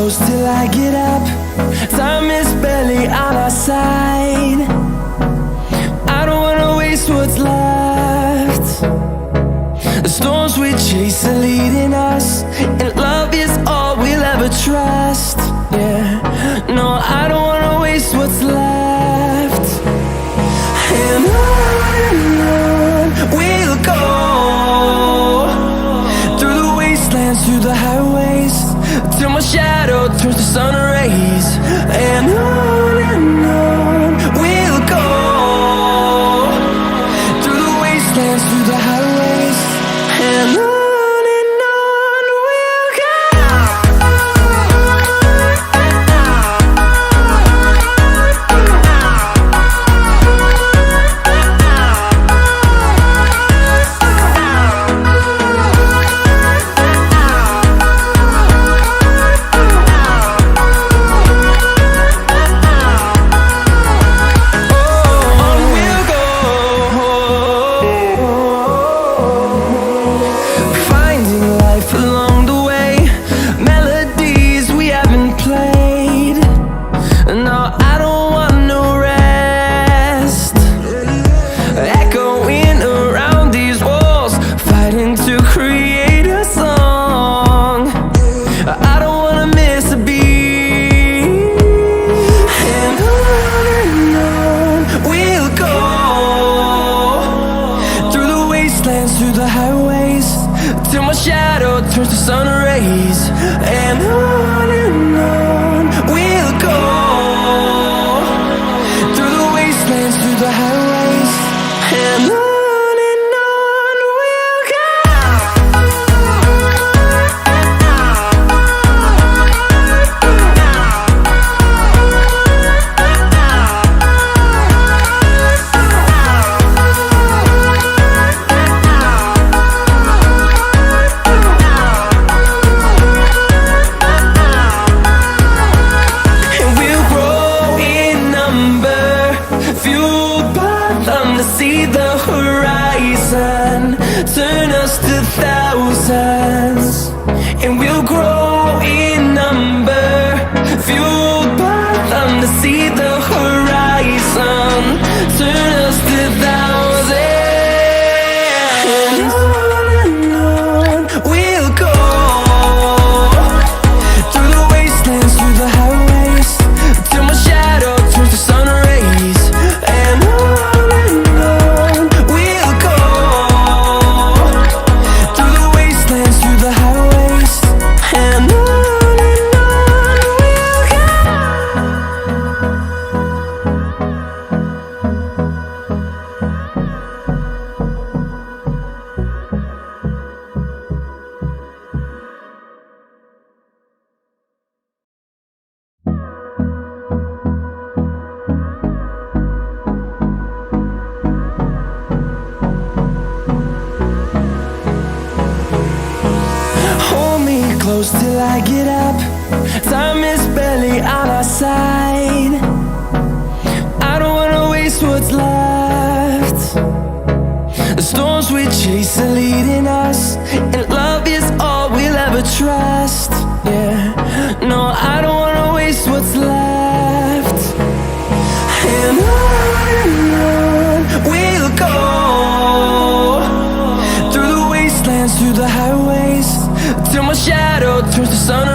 close till I get up. Time is barely on our side. I don't wanna waste what's left. The storms we chase are leading us, and love is all we'll ever trust. Yeah, no, I don't wanna waste what's left. And on we'll go, through the wastelands, through the highways, till my shadow turns to sun rays. And on we'll go, through the wastelands, through the highways, and on. Through the highways, till my shadow turns to sun rays. And on we'll go, through the wastelands, through the highways, and on. See the horizon turn us to thousands, and we'll grow in number, fueled by them. To see the horizon turn us to thousands, and on we'll go, through the wastelands, through the highways, till my shadow turns to sun rays. And close till I get up. Time is barely on our side. I don't wanna waste what's left. The storms we chase are leading us, and love is all we'll ever trust. Yeah, no, I don't wanna waste what's left. And on we'll go, through the wastelands, through the highways, till my shadow turns to sun